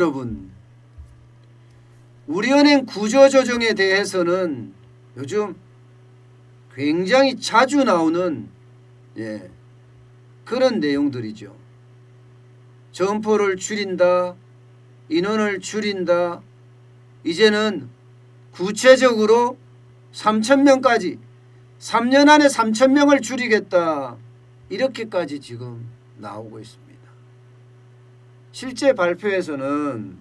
여러분, 우리은행 구조조정에 대해서는 요즘 굉장히 자주 나오는 그런 내용들이죠. 점포를 줄인다, 인원을 줄인다, 이제는 구체적으로 3,000명까지 3년 안에 3,000명을 줄이겠다, 이렇게까지 지금 나오고 있습니다. 실제 발표에서는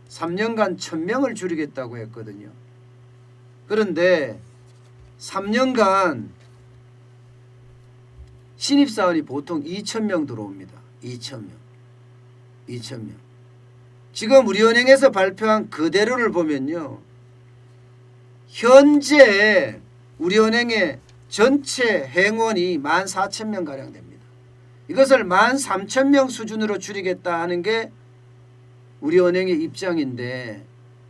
3년간 1,000명을 줄이겠다고 했거든요. 그런데 3년간 신입사원이 보통 2,000명 들어옵니다. 2,000명. 지금 우리은행에서 발표한 그대로를 보면요, 현재 우리은행의 전체 행원이 14,000명가량 됩니다. 이것을 13,000명 수준으로 줄이겠다 하는 게 우리은행의 입장인데,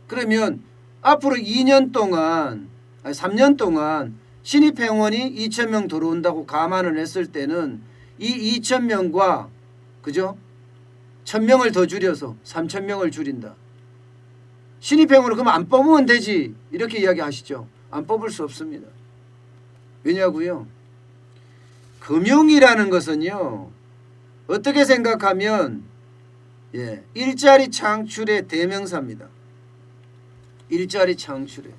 그러면 앞으로 2년 동안, 3년 동안 신입 행원이 2,000명 들어온다고 감안을 했을 때는 이 2,000명과 그죠? 1,000명을 더 줄여서 3,000명을 줄인다. 신입 행원을 그럼 안 뽑으면 되지, 이렇게 이야기하시죠. 안 뽑을 수 없습니다. 왜냐고요? 금융이라는 것은요, 어떻게 생각하면 일자리 창출의 대명사입니다. 일자리 창출의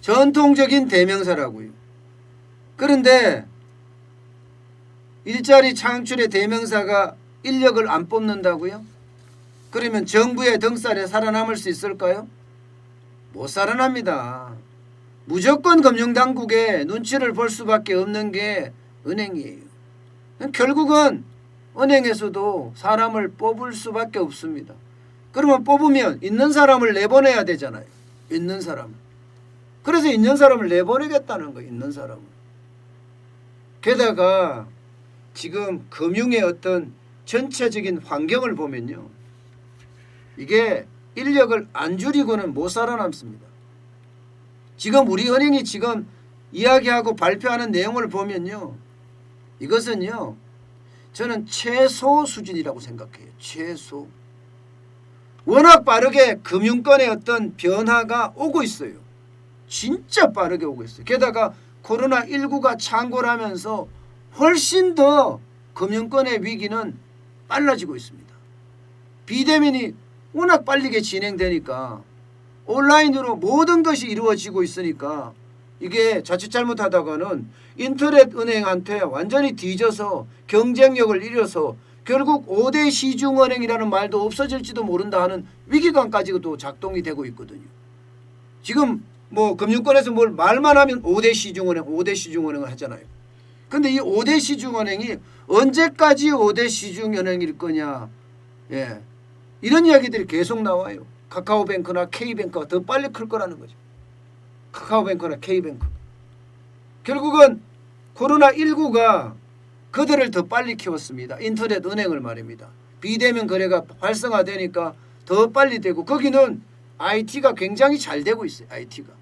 전통적인 대명사라고요. 그런데 일자리 창출의 대명사가 인력을 안 뽑는다고요? 그러면 정부의 등살에 살아남을 수 있을까요? 못 살아납니다. 무조건 금융당국의 눈치를 볼 수밖에 없는 게 은행이에요. 결국은 은행에서도 사람을 뽑을 수밖에 없습니다. 그러면 뽑으면 있는 사람을 내보내야 되잖아요. 있는 사람을. 그래서 있는 사람을 내보내겠다는 거예요. 있는 사람을. 게다가 지금 금융의 어떤 전체적인 환경을 보면요, 이게 인력을 안 줄이고는 못 살아남습니다. 지금 우리 은행이 지금 이야기하고 발표하는 내용을 보면요, 이것은요, 저는 최소 수준이라고 생각해요. 최소. 워낙 빠르게 금융권의 어떤 변화가 오고 있어요. 진짜 빠르게 오고 있어요. 게다가 코로나19가 창궐 하면서 훨씬 더 금융권의 위기는 빨라지고 있습니다. 비대면이 워낙 빠르게 진행되니까, 온라인으로 모든 것이 이루어지고 있으니까, 이게 자칫 잘못하다가는 인터넷 은행한테 완전히 뒤져서 경쟁력을 잃어서 결국 5대 시중은행이라는 말도 없어질지도 모른다 하는 위기감까지도 작동이 되고 있거든요. 지금 뭐 금융권에서 뭘 말만 하면 5대 시중은행을 하잖아요. 근데 이 5대 시중은행이 언제까지 5대 시중은행일 거냐, 이런 이야기들이 계속 나와요. 카카오뱅크나 K뱅크가 더 빨리 클 거라는 거죠. 카카오뱅크나 K뱅크. 결국은 코로나19가 그들을 더 빨리 키웠습니다. 인터넷 은행을 말입니다. 비대면 거래가 활성화되니까 더 빨리 되고, 거기는 IT가 굉장히 잘 되고 있어요. IT가.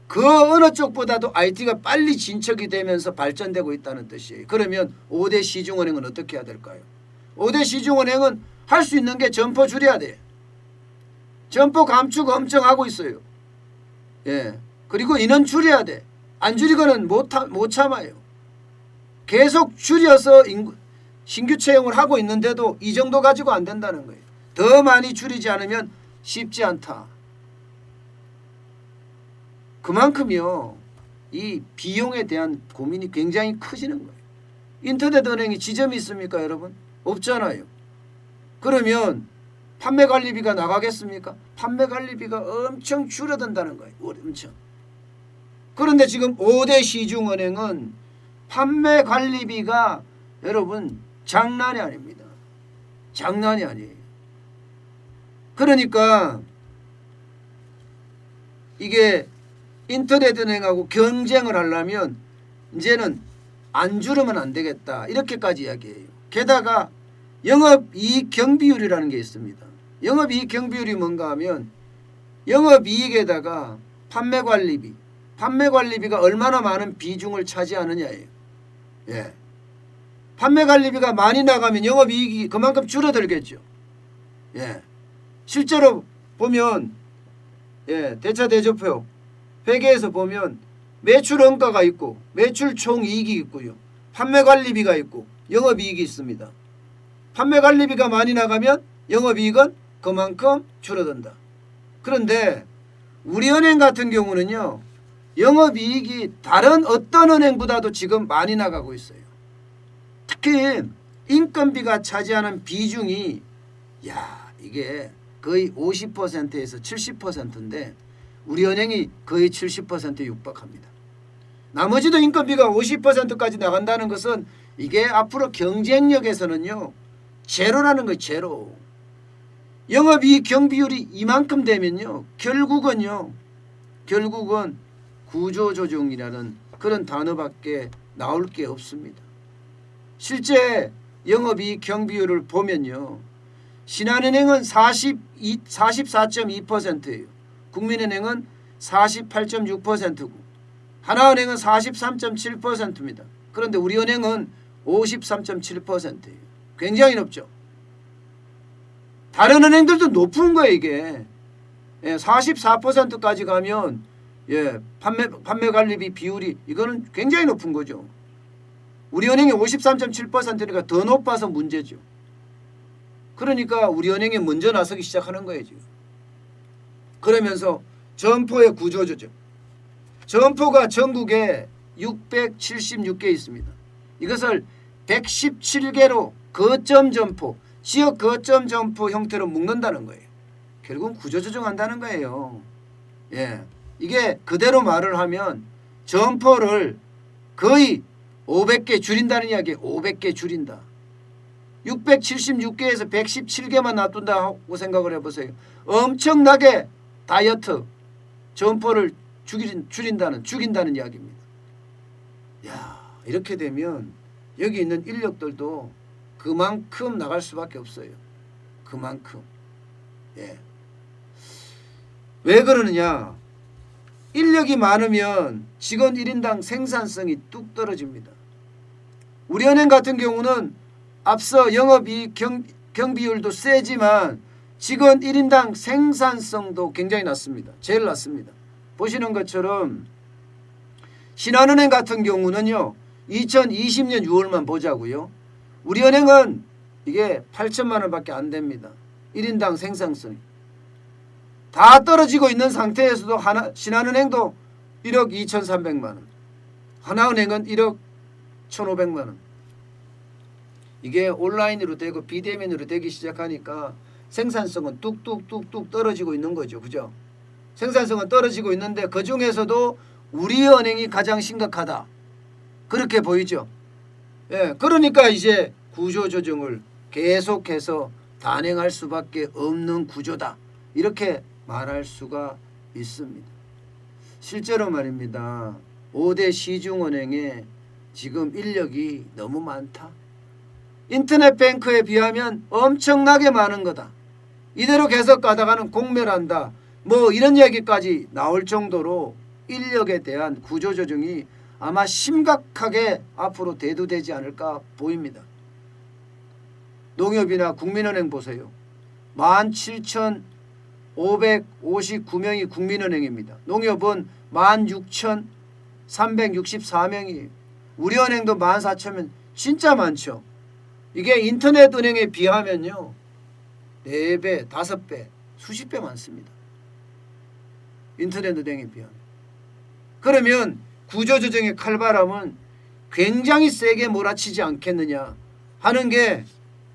그 어느 쪽보다도 IT가 빨리 진척이 되면서 발전되고 있다는 뜻이에요. 그러면 5대 시중은행은 어떻게 해야 될까요? 5대 시중은행은 할 수 있는 게 점포 줄여야 돼. 점포 감축 엄청 하고 있어요. 그리고 인원 줄여야 돼. 안 줄이고는 못 참아요. 계속 줄여서 신규 채용을 하고 있는데도 이 정도 가지고 안 된다는 거예요. 더 많이 줄이지 않으면 쉽지 않다. 그만큼요, 이 비용에 대한 고민이 굉장히 커지는 거예요. 인터넷 은행이 지점이 있습니까, 여러분? 없잖아요. 그러면 판매 관리비가 나가겠습니까? 판매 관리비가 엄청 줄어든다는 거예요. 엄청. 그런데 지금 5대 시중은행은 판매 관리비가 여러분 장난이 아닙니다. 장난이 아니에요. 그러니까 이게 인터넷 은행하고 경쟁을 하려면 이제는 안 줄이면 안 되겠다, 이렇게까지 이야기해요. 게다가 영업이익 경비율이라는 게 있습니다. 영업이익 경비율이 뭔가 하면 영업이익에다가 판매관리비가 얼마나 많은 비중을 차지하느냐예요. 판매관리비가 많이 나가면 영업이익이 그만큼 줄어들겠죠. 예. 실제로 보면 대차대조표 회계에서 보면 매출 원가가 있고 매출 총이익이 있고요. 판매관리비가 있고 영업이익이 있습니다. 판매관리비가 많이 나가면 영업이익은 그만큼 줄어든다. 그런데 우리은행 같은 경우는요. 영업이익이 다른 어떤 은행보다도 지금 많이 나가고 있어요. 특히 인건비가 차지하는 비중이 이게 거의 50%에서 70%인데 우리은행이 거의 70%에 육박합니다. 나머지도 인건비가 50%까지 나간다는 것은 이게 앞으로 경쟁력에서는요. 제로라는 거예요. 제로. 영업이익 경비율이 이만큼 되면요. 결국은 구조조정이라는 그런 단어밖에 나올 게 없습니다. 실제 영업이익 경비율을 보면요. 신한은행은 44.2%예요. 국민은행은 48.6%고 하나은행은 43.7%입니다. 그런데 우리은행은 53.7%예요. 굉장히 높죠. 다른 은행들도 높은 거예요. 이게 44%까지 가면 판매관리비 비율이 이거는 굉장히 높은 거죠. 우리은행이 53.7%니까 더 높아서 문제죠. 그러니까 우리은행이 먼저 나서기 시작하는 거예요. 지금. 그러면서 점포의 구조조정. 점포가 전국에 676개 있습니다. 이것을 117개로 거점 점포, 지역 거점 점포 형태로 묶는다는 거예요. 결국은 구조조정한다는 거예요. 이게 그대로 말을 하면 점포를 거의 500개 줄인다는 이야기예요. 500개 줄인다. 676개에서 117개만 놔둔다고 생각을 해보세요. 엄청나게 다이어트 점포를 죽인다는 이야기입니다. 이렇게 되면 여기 있는 인력들도 그만큼 나갈 수밖에 없어요. 그만큼. 왜 그러느냐? 인력이 많으면 직원 1인당 생산성이 뚝 떨어집니다. 우리은행 같은 경우는 앞서 영업이익 경비율도 세지만 직원 1인당 생산성도 굉장히 낮습니다. 제일 낮습니다. 보시는 것처럼 신한은행 같은 경우는요. 2020년 6월만 보자고요. 우리은행은 이게 8천만 원밖에 안 됩니다. 1인당 생산성이. 다 떨어지고 있는 상태에서도 신한은행도 1억 2,300만 원. 하나은행은 1억 1,500만 원. 이게 온라인으로 되고 비대면으로 되기 시작하니까 생산성은 뚝뚝뚝뚝 떨어지고 있는 거죠. 그죠? 생산성은 떨어지고 있는데 그중에서도 우리은행이 가장 심각하다. 그렇게 보이죠. 그러니까 이제 구조조정을 계속해서 단행할 수밖에 없는 구조다. 이렇게 말할 수가 있습니다. 실제로 말입니다. 5대 시중은행에 지금 인력이 너무 많다. 인터넷 뱅크에 비하면 엄청나게 많은 거다. 이대로 계속 가다가는 공멸한다. 이런 얘기까지 나올 정도로 인력에 대한 구조조정이 아마 심각하게 앞으로 대두되지 않을까 보입니다. 농협이나 국민은행 보세요. 17,559명이 국민은행입니다. 농협은 16,364명이에요. 우리은행도 14,000명. 진짜 많죠. 이게 인터넷 은행에 비하면요. 4배, 5배, 수십 배 많습니다. 인터넷 은행에 비하면. 그러면 구조조정의 칼바람은 굉장히 세게 몰아치지 않겠느냐 하는 게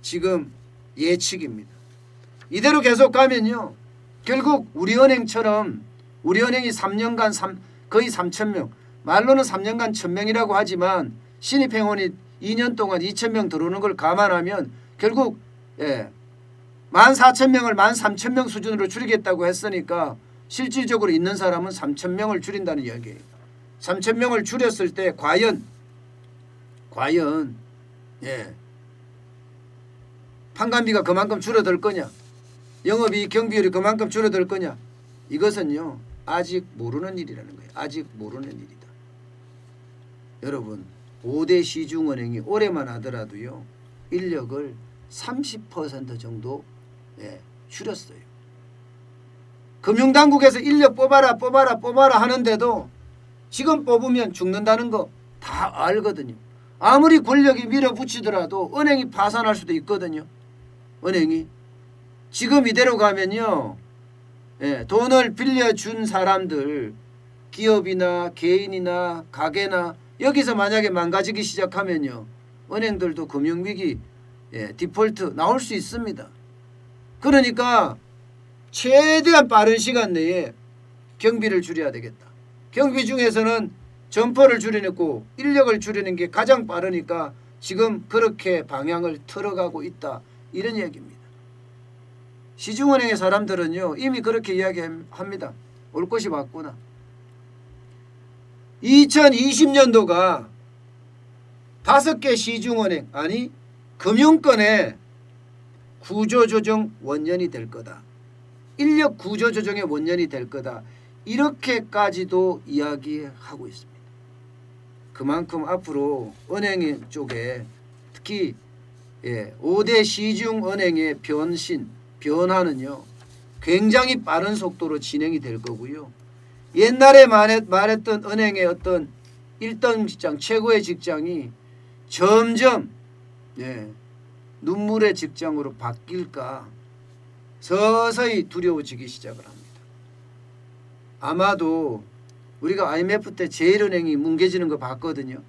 지금 예측입니다. 이대로 계속 가면요. 결국 우리은행처럼 우리은행이 3년간 거의 3,000명, 말로는 3년간 1,000명이라고 하지만 신입행원이 2년 동안 2,000명 들어오는 걸 감안하면 결국 14,000명을 13,000명 수준으로 줄이겠다고 했으니까 실질적으로 있는 사람은 3,000명을 줄인다는 이야기예요. 3,000명을 줄였을 때 과연 판관비가 그만큼 줄어들 거냐, 영업이익 경비율이 그만큼 줄어들 거냐, 이것은요 아직 모르는 일이라는 거예요. 아직 모르는 일이다. 여러분 5대 시중은행이 올해만 하더라도요 인력을 30% 정도 줄였어요. 금융당국에서 인력 뽑아라 하는데도 지금 뽑으면 죽는다는 거 다 알거든요. 아무리 권력이 밀어붙이더라도 은행이 파산할 수도 있거든요. 은행이 지금 이대로 가면요 돈을 빌려준 사람들 기업이나 개인이나 가게나 여기서 만약에 망가지기 시작하면요 은행들도 금융위기 디폴트 나올 수 있습니다. 그러니까 최대한 빠른 시간 내에 경비를 줄여야 되겠다. 경비 중에서는 점포를 줄여냈고 인력을 줄이는 게 가장 빠르니까 지금 그렇게 방향을 틀어가고 있다. 이런 얘기입니다. 시중은행의 사람들은요 이미 그렇게 이야기합니다. 올 것이 왔구나. 2020년도가 5개 시중은행 아니 금융권의 구조조정 원년이 될 거다. 인력 구조조정의 원년이 될 거다. 이렇게까지도 이야기하고 있습니다. 그만큼 앞으로 은행 쪽에 특히 5대 시중은행의 변화는요 굉장히 빠른 속도로 진행이 될 거고요. 옛날에 말했던 은행의 어떤 1등 직장 최고의 직장이 점점 눈물의 직장으로 바뀔까 서서히 두려워지기 시작을 합니다. 아마도 우리가 IMF 때 제일은행이 뭉개지는 거 봤거든요.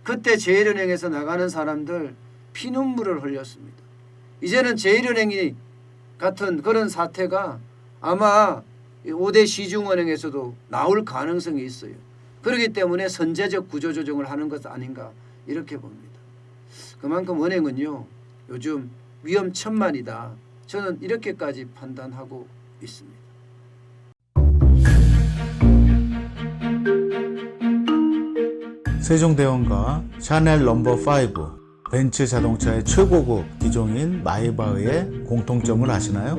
그때 제일은행에서 나가는 사람들 피눈물을 흘렸습니다. 이제는 제일은행이 같은 그런 사태가 아마 5대 시중은행에서도 나올 가능성이 있어요. 그렇기 때문에 선제적 구조조정을 하는 것 아닌가 이렇게 봅니다. 그만큼 은행은요 요즘 위험천만이다. 저는 이렇게까지 판단하고 있습니다. 세종대왕과 샤넬 넘버5 벤츠 자동차의 최고급 기종인 마이바흐의 공통점을 아시나요?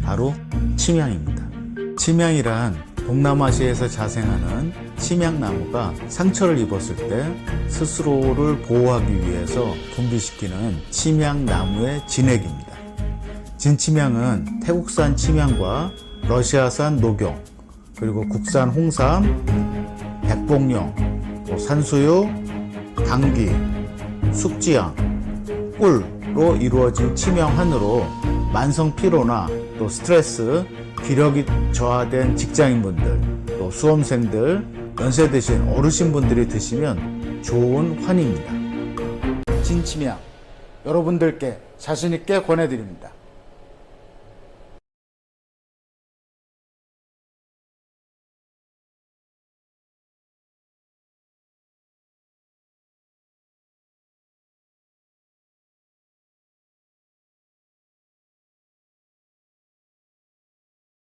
바로 침향입니다. 침향이란 동남아시아에서 자생하는 침향나무가 상처를 입었을 때 스스로를 보호하기 위해서 분비시키는 침향나무의 진액입니다. 진침향은 태국산 침향과 러시아산 녹용, 그리고 국산 홍삼, 백봉령, 산수유, 당귀, 숙지향, 꿀로 이루어진 침향환으로 만성 피로나 또 스트레스, 기력이 저하된 직장인분들, 또 수험생들, 연세 드신 어르신분들이 드시면 좋은 환입니다. 진침향 여러분들께 자신있게 권해드립니다.